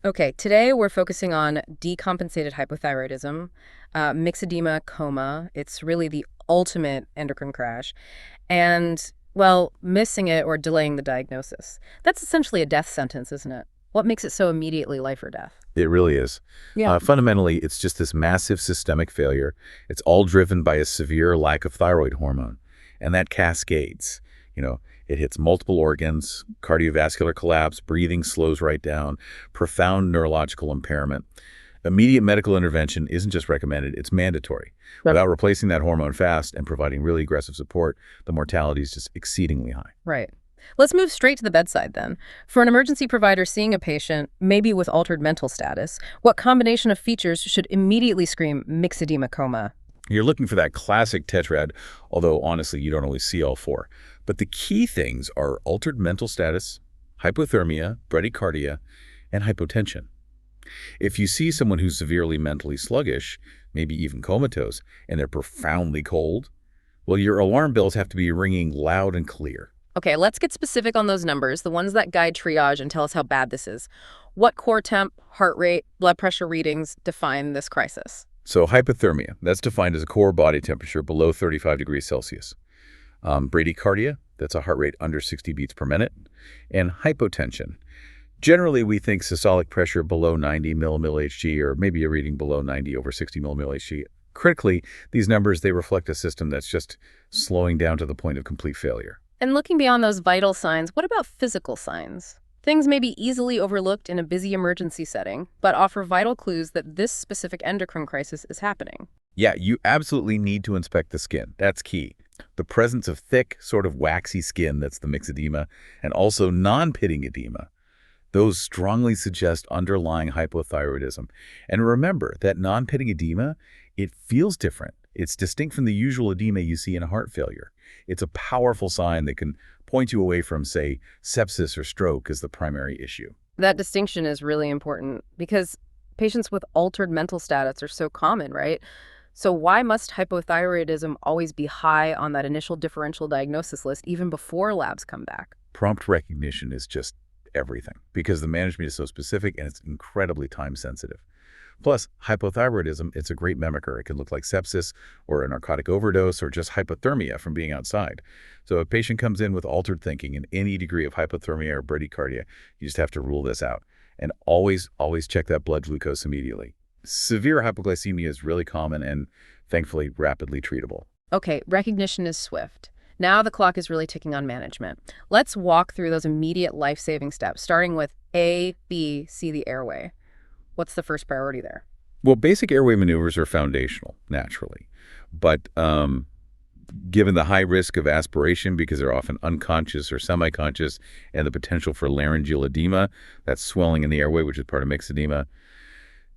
Okay, today we're focusing on decompensated hypothyroidism, myxedema coma. It's really the ultimate endocrine crash. And, well, missing it or delaying the diagnosis. That's essentially a death sentence, isn't it? What makes it so immediately life or death? It really is. Yeah. Fundamentally, it's just this massive systemic failure. It's all driven by a severe lack of thyroid hormone. And that cascades. It hits multiple organs, cardiovascular collapse, breathing slows right down, profound neurological impairment. Immediate medical intervention isn't just recommended, it's mandatory. Right. Without replacing that hormone fast and providing really aggressive support, the mortality is just exceedingly high. Right. Let's move straight to the bedside then. For an emergency provider seeing a patient, maybe with altered mental status, what combination of features should immediately scream myxedema coma? You're looking for that classic tetrad, although honestly, you don't always see all four. But the key things are altered mental status, hypothermia, bradycardia, and hypotension. If you see someone who's severely mentally sluggish, maybe even comatose, and they're profoundly cold, well, your alarm bells have to be ringing loud and clear. Okay, let's get specific on those numbers, the ones that guide triage and tell us how bad this is. What core temp, heart rate, blood pressure readings define this crisis? So hypothermia, that's defined as a core body temperature below 35 degrees Celsius. Bradycardia, that's a heart rate under 60 beats per minute. And hypotension. Generally, we think systolic pressure below 90 mmHg, or maybe a reading below 90 over 60 mmHg. Critically, these numbers, they reflect a system that's just slowing down to the point of complete failure. And looking beyond those vital signs, what about physical signs? Things may be easily overlooked in a busy emergency setting, but offer vital clues that this specific endocrine crisis is happening. Yeah, you absolutely need to inspect the skin. That's key. The presence of thick, sort of waxy skin, that's the myxedema, and also non-pitting edema. Those strongly suggest underlying hypothyroidism. And remember that non-pitting edema, it feels different. It's distinct from the usual edema you see in a heart failure. It's a powerful sign that can point you away from, say, sepsis or stroke as the primary issue. That distinction is really important because patients with altered mental status are so common, right? So why must hypothyroidism always be high on that initial differential diagnosis list even before labs come back? Prompt recognition is just everything because the management is so specific and it's incredibly time sensitive. Plus, hypothyroidism, it's a great mimicker. It can look like sepsis or a narcotic overdose or just hypothermia from being outside. So if a patient comes in with altered thinking and any degree of hypothermia or bradycardia, you just have to rule this out. And always check that blood glucose immediately. Severe hypoglycemia is really common and thankfully rapidly treatable. Okay, recognition is swift. Now the clock is really ticking on management. Let's walk through those immediate life-saving steps, starting with A, B, C, the airway. What's the first priority there? Well, basic airway maneuvers are foundational, naturally. But given the high risk of aspiration because they're often unconscious or semi-conscious and the potential for laryngeal edema, that's swelling in the airway, which is part of myxedema,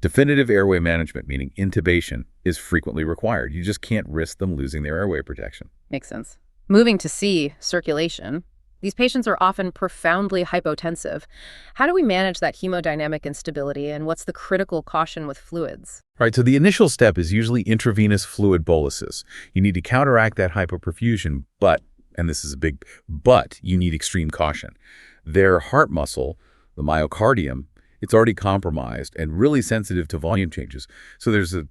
definitive airway management, meaning intubation, is frequently required. You just can't risk them losing their airway protection. Makes sense. Moving to C, circulation. These patients are often profoundly hypotensive. How do we manage that hemodynamic instability, and what's the critical caution with fluids? Right, so the initial step is usually intravenous fluid boluses. You need to counteract that hypoperfusion, but, and this is a big but, you need extreme caution. Their heart muscle, the myocardium, it's already compromised and really sensitive to volume changes. So there's a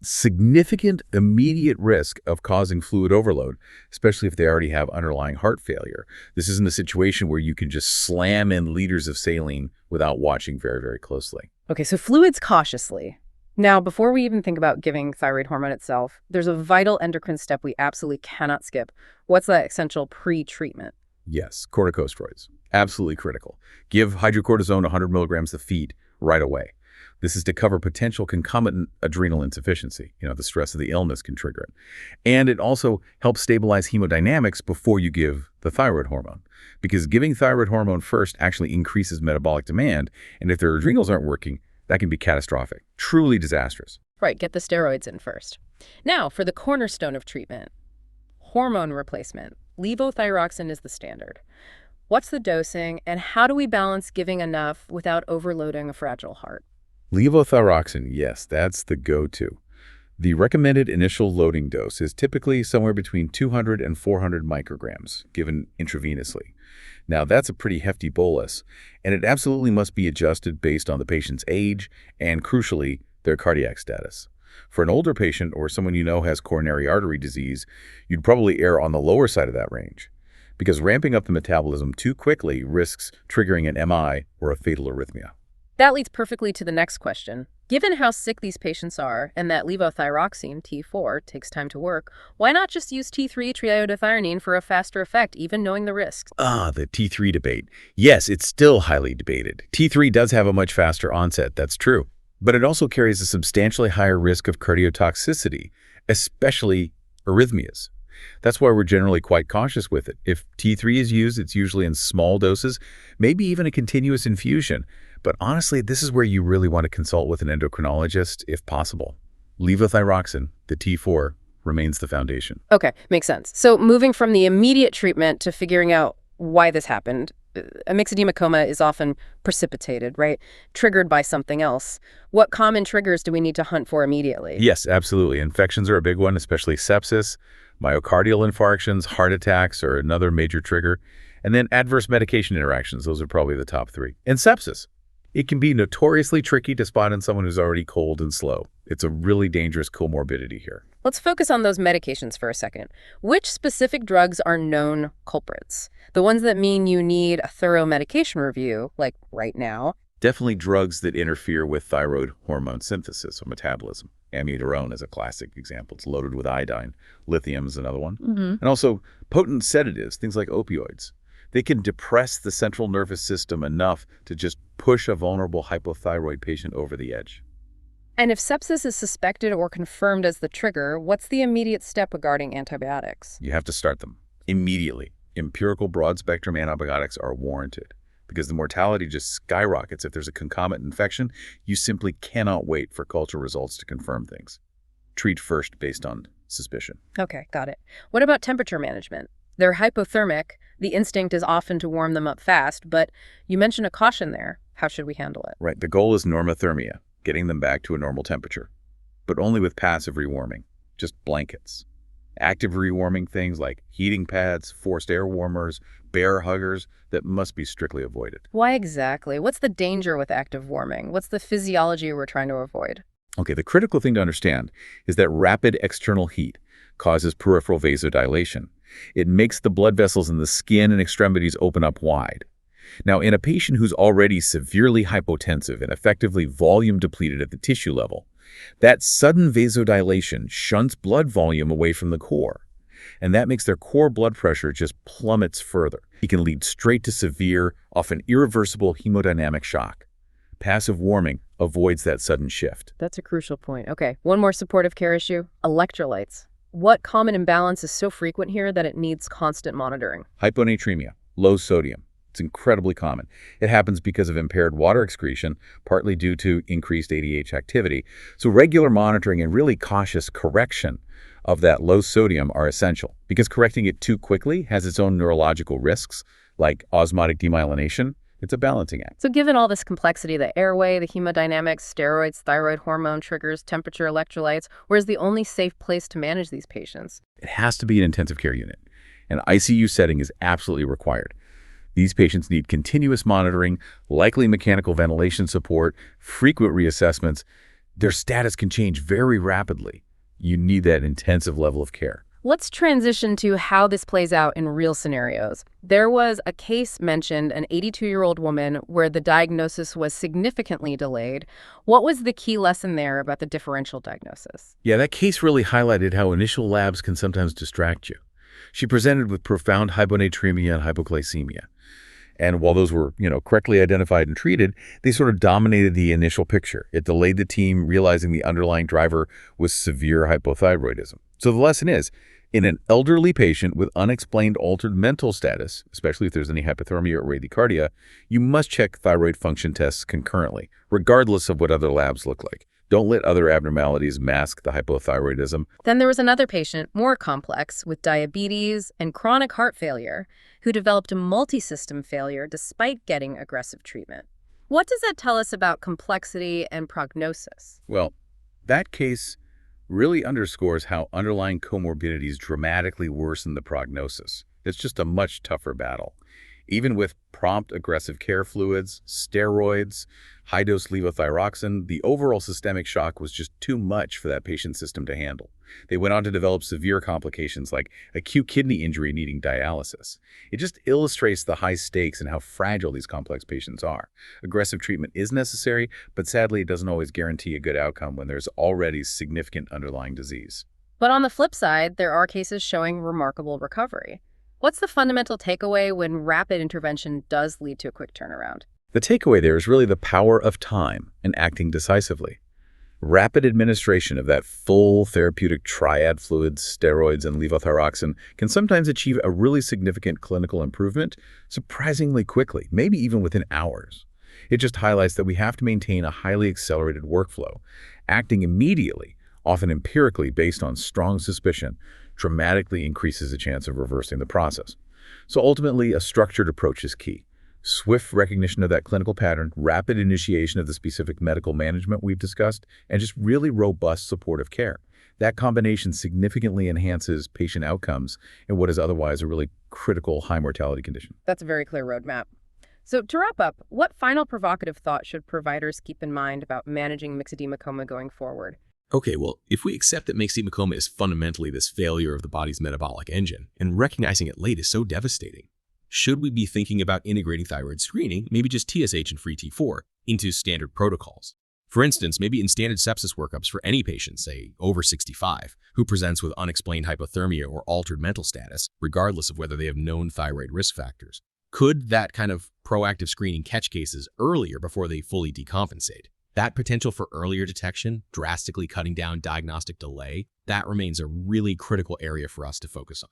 significant immediate risk of causing fluid overload, especially if they already have underlying heart failure. This isn't a situation where you can just slam in liters of saline without watching very, very closely. Okay, so fluids cautiously. Now, before we even think about giving thyroid hormone itself, there's a vital endocrine step we absolutely cannot skip. What's that essential pre-treatment? Yes, corticosteroids. Absolutely critical. Give hydrocortisone 100 milligrams a feed right away. This is to cover potential concomitant adrenal insufficiency. The stress of the illness can trigger it. And it also helps stabilize hemodynamics before you give the thyroid hormone. Because giving thyroid hormone first actually increases metabolic demand. And if their adrenals aren't working, that can be catastrophic, truly disastrous. Right, get the steroids in first. Now, for the cornerstone of treatment, hormone replacement. Levothyroxine is the standard. What's the dosing, and how do we balance giving enough without overloading a fragile heart? Levothyroxine, yes, that's the go-to. The recommended initial loading dose is typically somewhere between 200 and 400 micrograms, given intravenously. Now, that's a pretty hefty bolus, and it absolutely must be adjusted based on the patient's age and, crucially, their cardiac status. For an older patient or someone you know has coronary artery disease, you'd probably err on the lower side of that range, because ramping up the metabolism too quickly risks triggering an MI or a fatal arrhythmia. That leads perfectly to the next question. Given how sick these patients are and that levothyroxine, T4, takes time to work, why not just use T3 triiodothyronine for a faster effect, even knowing the risks? The T3 debate. Yes, it's still highly debated. T3 does have a much faster onset, that's true. But it also carries a substantially higher risk of cardiotoxicity, especially arrhythmias. That's why we're generally quite cautious with it. If T3 is used, it's usually in small doses, maybe even a continuous infusion. But honestly, this is where you really want to consult with an endocrinologist if possible. Levothyroxine, the T4, remains the foundation. Okay, makes sense. So moving from the immediate treatment to figuring out why this happened, a myxedema coma is often precipitated, right? Triggered by something else. What common triggers do we need to hunt for immediately? Yes, absolutely. Infections are a big one, especially sepsis. Myocardial infarctions, heart attacks are another major trigger. And then adverse medication interactions, those are probably the top three. And sepsis. It can be notoriously tricky to spot in someone who's already cold and slow. It's a really dangerous comorbidity here. Let's focus on those medications for a second. Which specific drugs are known culprits? The ones that mean you need a thorough medication review, like right now. Definitely drugs that interfere with thyroid hormone synthesis or metabolism. Amiodarone is a classic example. It's loaded with iodine. Lithium is another one. And also potent sedatives, things like opioids. They can depress the central nervous system enough to just push a vulnerable hypothyroid patient over the edge. And if sepsis is suspected or confirmed as the trigger, what's the immediate step regarding antibiotics? You have to start them immediately. Empirical broad-spectrum antibiotics are warranted because the mortality just skyrockets if there's a concomitant infection. You simply cannot wait for culture results to confirm things. Treat first based on suspicion. Okay, got it. What about temperature management? They're hypothermic. The instinct is often to warm them up fast, but you mentioned a caution there. How should we handle it? Right. The goal is normothermia, getting them back to a normal temperature, but only with passive rewarming, just blankets. Active rewarming things like heating pads, forced air warmers, bear huggers, that must be strictly avoided. Why exactly? What's the danger with active warming? What's the physiology we're trying to avoid? Okay, the critical thing to understand is that rapid external heat causes peripheral vasodilation. It makes the blood vessels in the skin and extremities open up wide. Now, in a patient who's already severely hypotensive and effectively volume depleted at the tissue level, that sudden vasodilation shunts blood volume away from the core, and that makes their core blood pressure just plummets further. It can lead straight to severe, often irreversible hemodynamic shock. Passive warming avoids that sudden shift. That's a crucial point. Okay, one more supportive care issue, electrolytes. What common imbalance is so frequent here that it needs constant monitoring? Hyponatremia, low sodium. It's incredibly common. It happens because of impaired water excretion, partly due to increased ADH activity. So regular monitoring and really cautious correction of that low sodium are essential, because correcting it too quickly has its own neurological risks, like osmotic demyelination. It's a balancing act. So given all this complexity, the airway, the hemodynamics, steroids, thyroid hormone triggers, temperature, electrolytes, where's the only safe place to manage these patients? It has to be an intensive care unit. An ICU setting is absolutely required. These patients need continuous monitoring, likely mechanical ventilation support, frequent reassessments. Their status can change very rapidly. You need that intensive level of care. Let's transition to how this plays out in real scenarios. There was a case mentioned, an 82-year-old woman, where the diagnosis was significantly delayed. What was the key lesson there about the differential diagnosis? Yeah, that case really highlighted how initial labs can sometimes distract you. She presented with profound hyponatremia and hypoglycemia. And while those were, correctly identified and treated, they sort of dominated the initial picture. It delayed the team realizing the underlying driver was severe hypothyroidism. So the lesson is, in an elderly patient with unexplained altered mental status, especially if there's any hypothermia or bradycardia, you must check thyroid function tests concurrently, regardless of what other labs look like. Don't let other abnormalities mask the hypothyroidism. Then there was another patient, more complex, with diabetes and chronic heart failure, who developed a multi-system failure despite getting aggressive treatment. What does that tell us about complexity and prognosis? Well, that case really underscores how underlying comorbidities dramatically worsen the prognosis. It's just a much tougher battle. Even with prompt aggressive care fluids, steroids, high-dose levothyroxine, the overall systemic shock was just too much for that patient's system to handle. They went on to develop severe complications like acute kidney injury needing dialysis. It just illustrates the high stakes and how fragile these complex patients are. Aggressive treatment is necessary, but sadly it doesn't always guarantee a good outcome when there's already significant underlying disease. But on the flip side, there are cases showing remarkable recovery. What's the fundamental takeaway when rapid intervention does lead to a quick turnaround? The takeaway there is really the power of time and acting decisively. Rapid administration of that full therapeutic triad fluids, steroids, and levothyroxine can sometimes achieve a really significant clinical improvement surprisingly quickly, maybe even within hours. It just highlights that we have to maintain a highly accelerated workflow. Acting immediately, often empirically based on strong suspicion, dramatically increases the chance of reversing the process. So ultimately, a structured approach is key. Swift recognition of that clinical pattern, rapid initiation of the specific medical management we've discussed, and just really robust supportive care. That combination significantly enhances patient outcomes in what is otherwise a really critical high mortality condition. That's a very clear roadmap. So to wrap up, what final provocative thought should providers keep in mind about managing myxedema coma going forward? Okay, well, if we accept that myxedema coma is fundamentally this failure of the body's metabolic engine, and recognizing it late is so devastating, should we be thinking about integrating thyroid screening, maybe just TSH and free T4, into standard protocols? For instance, maybe in standard sepsis workups for any patient, say over 65, who presents with unexplained hypothermia or altered mental status, regardless of whether they have known thyroid risk factors. Could that kind of proactive screening catch cases earlier before they fully decompensate? That potential for earlier detection, drastically cutting down diagnostic delay, that remains a really critical area for us to focus on.